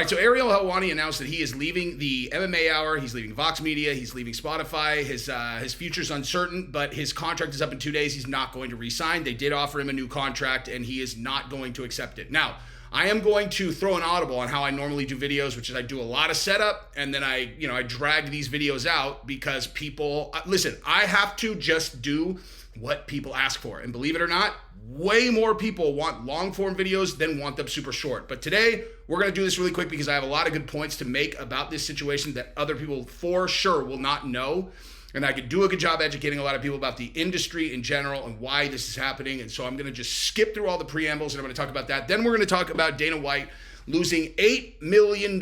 right, so Ariel Helwani announced that he is leaving the MMA Hour. He's leaving Vox Media. He's leaving Spotify. His future's uncertain, but his contract is up in 2 days. He's not going to re-sign. They did offer him a new contract, and he is not going to accept it. Now, I am going to throw an audible on how I normally do videos, which is I do a lot of setup, and then I drag these videos out because people, listen, I have to just do what people ask for. And believe it or not, way more people want long form videos than want them super short. But today, we're going to do this really quick because I have a lot of good points to make about this situation that other people for sure will not know. And I could do a good job educating a lot of people about the industry in general and why this is happening. And so I'm going to just skip through all the preambles and I'm going to talk about that. Then we're going to talk about Dana White losing $8 million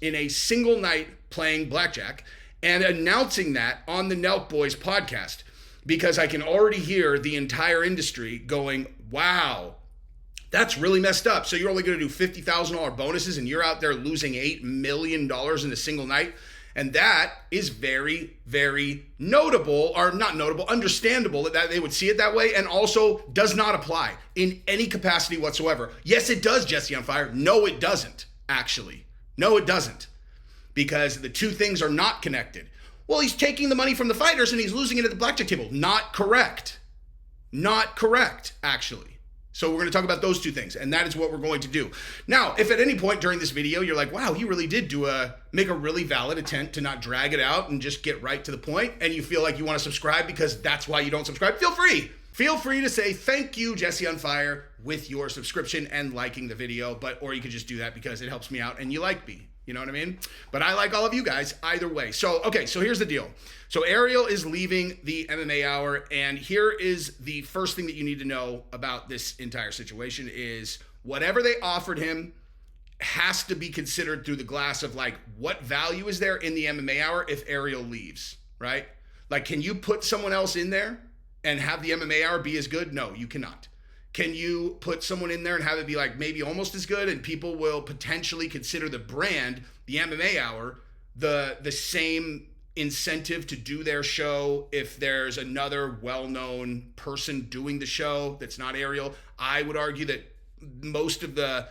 in a single night playing blackjack and announcing that on the NELK Boys podcast, because I can already hear the entire industry going, wow, that's really messed up. So you're only going to do $50,000 bonuses and you're out there losing $8 million in a single night. And that is very, very notable, or not notable, understandable that they would see it that way, and also does not apply in any capacity whatsoever. Yes, it does, Jesse on Fire. No, it doesn't, actually. No, it doesn't. Because the two things are not connected. Well, he's taking the money from the fighters and he's losing it at the blackjack table. Not correct. Not correct, actually. So we're going to talk about those two things, and that is what we're going to do. Now, if at any point during this video you're like, wow, he really did make a really valid attempt to not drag it out and just get right to the point, and you feel like you want to subscribe because that's why you don't subscribe, feel free. Feel free to say thank you, Jesse on Fire, with your subscription and liking the video, or you could just do that because it helps me out and you like me. You know what I mean? But I like all of you guys either way. So, okay, so here's the deal. So Ariel is leaving the MMA Hour, and here is the first thing that you need to know about this entire situation is whatever they offered him has to be considered through the glass of like, what value is there in the MMA Hour if Ariel leaves, right? Like, can you put someone else in there and have the MMA Hour be as good? No, you cannot. Can you put someone in there and have it be like maybe almost as good, and people will potentially consider the brand, the MMA Hour, the same incentive to do their show if there's another well-known person doing the show that's not Ariel? I would argue that most of the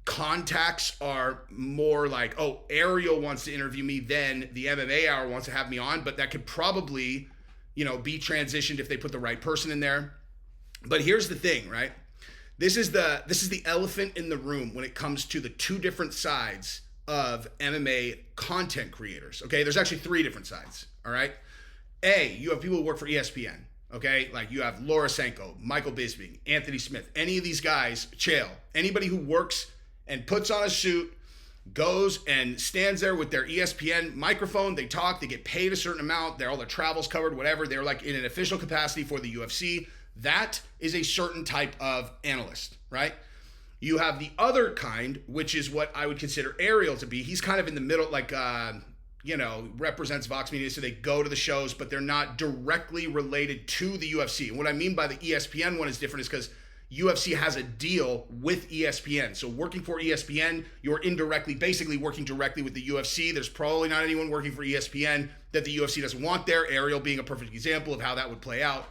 contacts are more like, oh, Ariel wants to interview me, then the MMA Hour wants to have me on, but that could probably, be transitioned if they put the right person in there. But here's the thing, right? This is the elephant in the room when it comes to the two different sides of MMA content creators, okay? There's actually three different sides, all right? A, you have people who work for ESPN, okay? Like you have Laura Sanko, Michael Bisping, Anthony Smith, any of these guys, Chael, anybody who works and puts on a suit, goes and stands there with their ESPN microphone, they talk, they get paid a certain amount, all their travels covered, whatever, they're like in an official capacity for the UFC. That is a certain type of analyst, right? You have the other kind, which is what I would consider Ariel to be. He's kind of in the middle, like, represents Vox Media, so they go to the shows, but they're not directly related to the UFC. And what I mean by the ESPN one is different is because UFC has a deal with ESPN. So working for ESPN, you're basically working directly with the UFC. There's probably not anyone working for ESPN that the UFC doesn't want there. Ariel being a perfect example of how that would play out,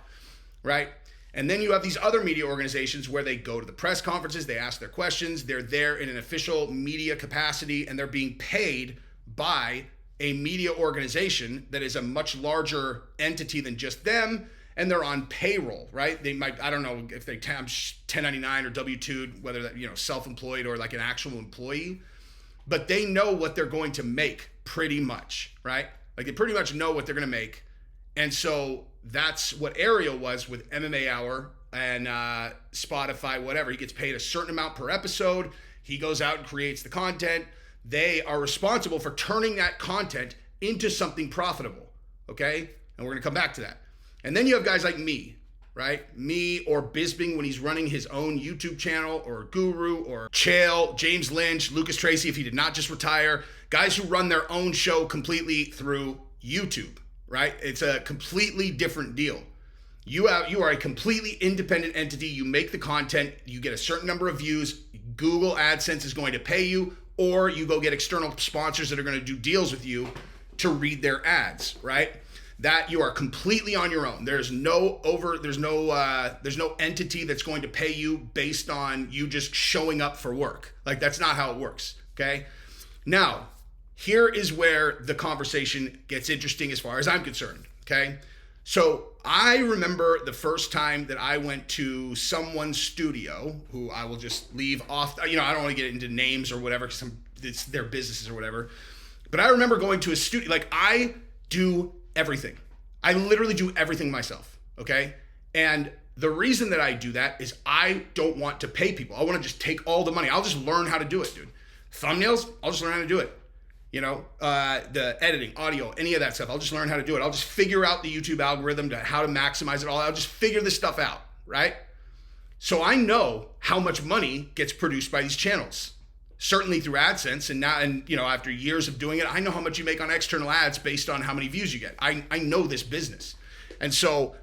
right? And then you have these other media organizations where they go to the press conferences, they ask their questions, they're there in an official media capacity, and they're being paid by a media organization that is a much larger entity than just them, and they're on payroll, right? They might, I don't know if they 1099 or W-2, whether that, self-employed or like an actual employee, but they know what they're going to make pretty much, right? Like they pretty much know what they're going to make. And so that's what Ariel was with MMA Hour and Spotify, whatever. He gets paid a certain amount per episode. He goes out and creates the content. They are responsible for turning that content into something profitable, okay? And we're going to come back to that. And then you have guys like me, right? Me or Bisping when he's running his own YouTube channel, or Guru, or Chael, James Lynch, Lucas Tracy if he did not just retire. Guys who run their own show completely through YouTube. Right? It's a completely different deal. You are a completely independent entity. You make the content, you get a certain number of views, Google AdSense is going to pay you, or you go get external sponsors that are going to do deals with you to read their ads, right? That you are completely on your own. There's no entity that's going to pay you based on you just showing up for work. Like that's not how it works, okay? Now, here is where the conversation gets interesting as far as I'm concerned, okay? So I remember the first time that I went to someone's studio, who I will just leave off, I don't want to get into names or whatever, because it's their businesses or whatever. But I remember going to a studio, like I do everything. I literally do everything myself, okay? And the reason that I do that is I don't want to pay people. I want to just take all the money. I'll just learn how to do it, dude. Thumbnails, I'll just learn how to do it. The editing, audio, any of that stuff, I'll just learn how to do it. I'll just figure out the YouTube algorithm, how to maximize it all. I'll just figure this stuff out, right? So I know how much money gets produced by these channels, certainly through AdSense. And after years of doing it, I know how much you make on external ads based on how many views you get. I know this business. And so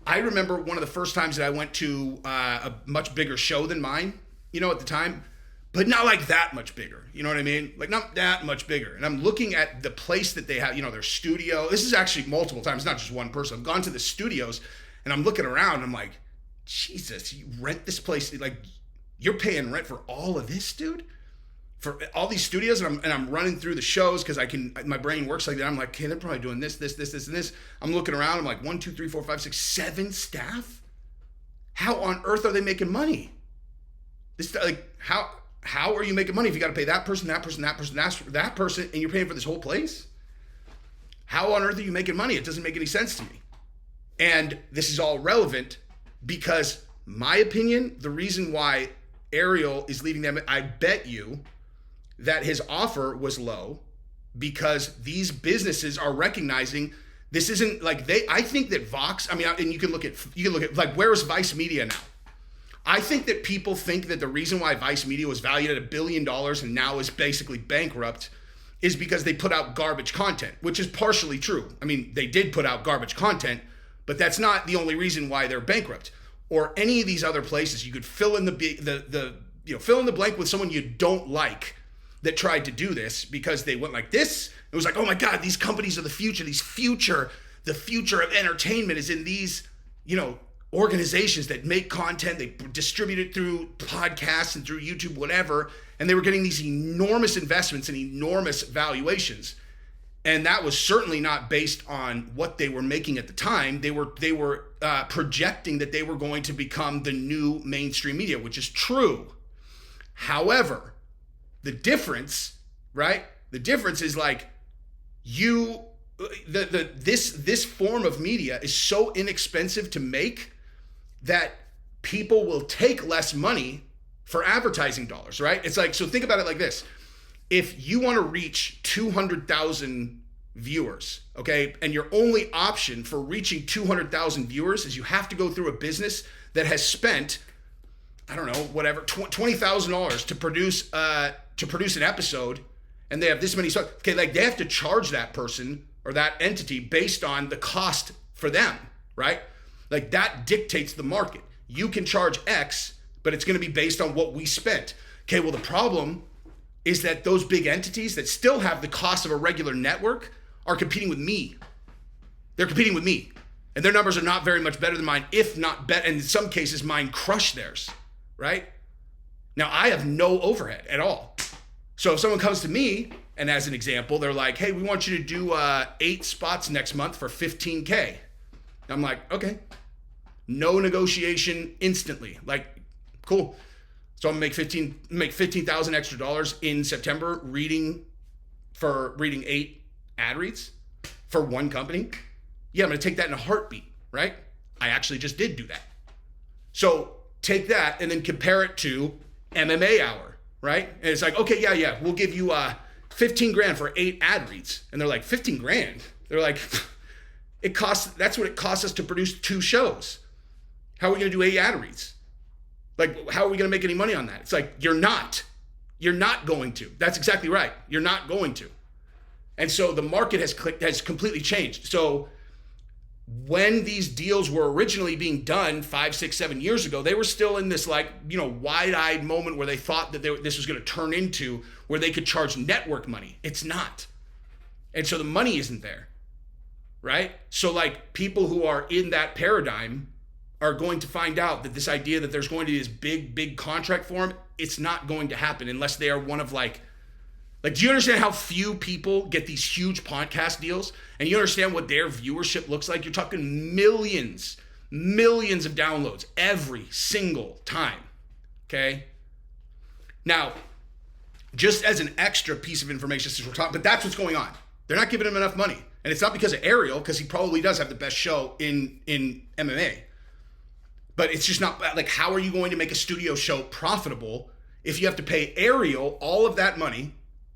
I remember one of the first times that I went to a much bigger show than mine, at the time, but not like that much bigger. You know what I mean? Like not that much bigger. And I'm looking at the place that they have, their studio. This is actually multiple times, not just one person. I've gone to the studios and I'm looking around and I'm like, Jesus, you rent this place. Like you're paying rent for all of this, dude? For all these studios, and I'm running through the shows because my brain works like that. I'm like, okay, they're probably doing this, and this. I'm looking around. I'm like, 1, 2, 3, 4, 5, 6, 7 staff. How on earth are they making money? How are you making money if you got to pay that person, that person, that person, and you're paying for this whole place? How on earth are you making money? It doesn't make any sense to me. And this is all relevant because my opinion, the reason why Ariel is leaving them, I bet you that his offer was low because these businesses are recognizing this isn't like I think that Vox, and you can look at like, where is Vice Media now? I think that people think that the reason why Vice Media was valued at $1 billion and now is basically bankrupt is because they put out garbage content, which is partially true. They did put out garbage content, but that's not the only reason why they're bankrupt. Or any of these other places, you could fill in fill in the blank with someone you don't like that tried to do this because they went like this. It was like, oh my God, these companies are the future. The future of entertainment is in these, organizations that make content. They distribute it through podcasts and through YouTube, whatever. And they were getting these enormous investments and enormous valuations. And that was certainly not based on what they were making at the time. They were projecting that they were going to become the new mainstream media, which is true. However, the difference, right? The difference is like this form of media is so inexpensive to make that people will take less money for advertising dollars, right? It's like, so think about it like this. If you want to reach 200,000 viewers, okay, and your only option for reaching 200,000 viewers is you have to go through a business that has spent, I don't know, whatever, $20,000 to produce an episode, and they have this many, okay, like they have to charge that person or that entity based on the cost for them, right? Like that dictates the market. You can charge X, but it's going to be based on what we spent. Okay, well, the problem is that those big entities that still have the cost of a regular network are competing with me. They're competing with me. And their numbers are not very much better than mine, if not better. And in some cases, mine crush theirs, right? Now, I have no overhead at all. So if someone comes to me, and as an example, they're like, hey, we want you to do 8 spots next month for $15K. I'm like, okay. No negotiation instantly. Like, cool. So I'm gonna make $15,000 extra dollars in September reading 8 ad reads for one company. Yeah, I'm gonna take that in a heartbeat, right? I actually just did do that. So take that and then compare it to MMA Hour, right? And it's like, okay, yeah, we'll give you 15 grand for 8 ad reads. And they're like, 15 grand? They're like, that's what it costs us to produce 2 shows. How are we gonna do 8 ad reads? Like, how are we going to make any money on that? It's like, you're not going to. That's exactly right. You're not going to. And so the market has completely changed. So when these deals were originally being done 5, 6, 7 years ago, they were still in this wide-eyed moment where they thought that this was going to turn into where they could charge network money. It's not. And so the money isn't there, right? So like people who are in that paradigm are going to find out that this idea that there's going to be this big contract for them, it's not going to happen unless they are one of like Like, do you understand how few people get these huge podcast deals? And you understand what their viewership looks like? You're talking millions of downloads every single time, okay? Now, just as an extra piece of information, since we're talking, but that's what's going on. They're not giving him enough money. And it's not because of Ariel, because he probably does have the best show in MMA. But it's just not, like, how are you going to make a studio show profitable if you have to pay Ariel all of that money,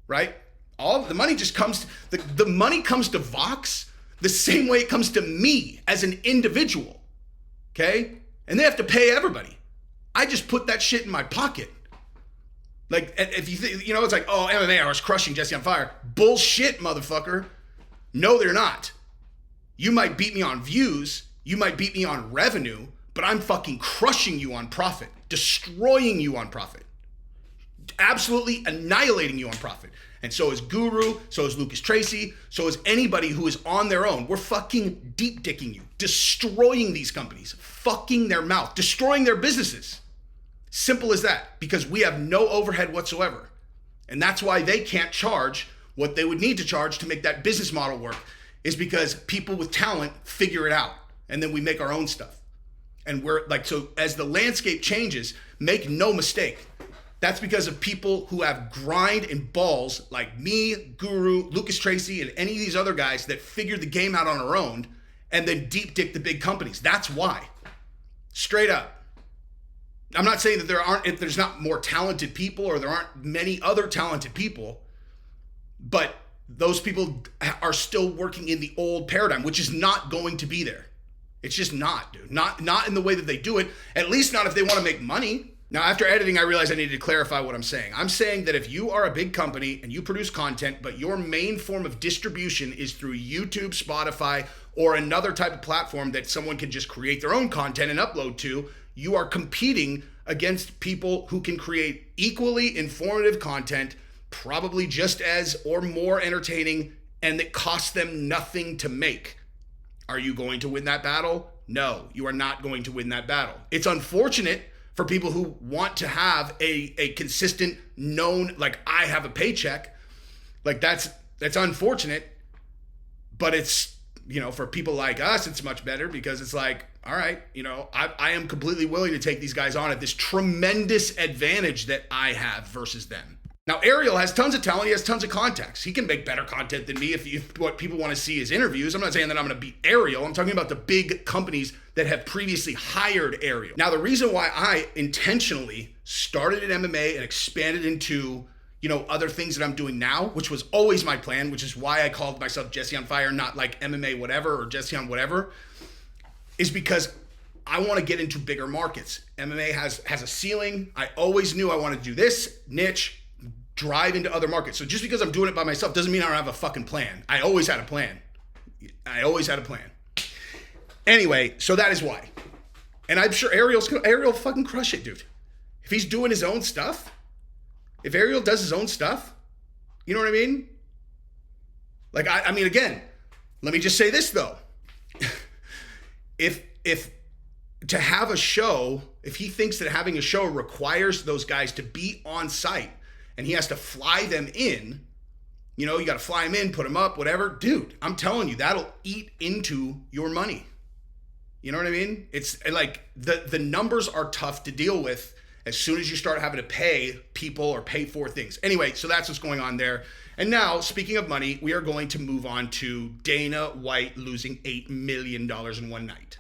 right? All of the money just comes, the money comes to Vox the same way it comes to me as an individual, okay? And they have to pay everybody. I just put that shit in my pocket. Like, if you think, you know, it's like, oh, MMA Hour is crushing Jesse on Fire. Bullshit, motherfucker. No, they're not. You might beat me on views, you might beat me on revenue, but I'm fucking crushing you on profit, destroying you on profit, absolutely annihilating you on profit. And so is Guru, so is Lucas Tracy, so is anybody who is on their own. We're fucking deep dicking you, destroying these companies, fucking their mouth, destroying their businesses. Simple as that, because we have no overhead whatsoever. And that's why they can't charge what they would need to charge to make that business model work, is because people with talent figure it out. And then we make our own stuff. And we're like, so as the landscape changes, make no mistake, that's because of people who have grind and balls like me, Guru, Lucas Tracy, and any of these other guys that figured the game out on our own and then deep dick the big companies. That's why. Straight up. I'm not saying that there's not more talented people or there aren't many other talented people, but those people are still working in the old paradigm, which is not going to be there. It's just not, dude. Not in the way that they do it, at least not if they want to make money. Now, after editing, I realized I needed to clarify what I'm saying. I'm saying that if you are a big company and you produce content, but your main form of distribution is through YouTube, Spotify, or another type of platform that someone can just create their own content and upload to, you are competing against people who can create equally informative content, probably just as or more entertaining, and that costs them nothing to make. Are you going to win that battle? No, you are not going to win that battle. It's unfortunate for people who want to have a consistent, known, like, I have a paycheck. Like, that's unfortunate, but it's, you know, for people like us, it's much better because it's like, all right, you know, I am completely willing to take these guys on at this tremendous advantage that I have versus them. Now, Ariel has tons of talent. He has tons of contacts. He can make better content than me if what people want to see is interviews. I'm not saying that I'm going to beat Ariel. I'm talking about the big companies that have previously hired Ariel. Now, the reason why I intentionally started in MMA and expanded into, you know, other things that I'm doing now, which was always my plan, which is why I called myself Jesse on Fire, not like MMA whatever or Jesse on whatever, is because I want to get into bigger markets. MMA has a ceiling. I always knew I wanted to do this niche, drive into other markets. So just because I'm doing it by myself doesn't mean I don't have a fucking plan. I always had a plan. Anyway, so that is why. And I'm sure Ariel fucking crush it, dude. If he's doing his own stuff, if Ariel does his own stuff, you know what I mean? Like, I mean, again, let me just say this though. If to have a show, if he thinks that having a show requires those guys to be on site and he has to fly them in, you know, you got to fly them in, put them up, whatever. Dude, I'm telling you, that'll eat into your money. You know what I mean? It's like the numbers are tough to deal with as soon as you start having to pay people or pay for things. Anyway, so that's what's going on there. And now, speaking of money, we are going to move on to Dana White losing $8 million in one night.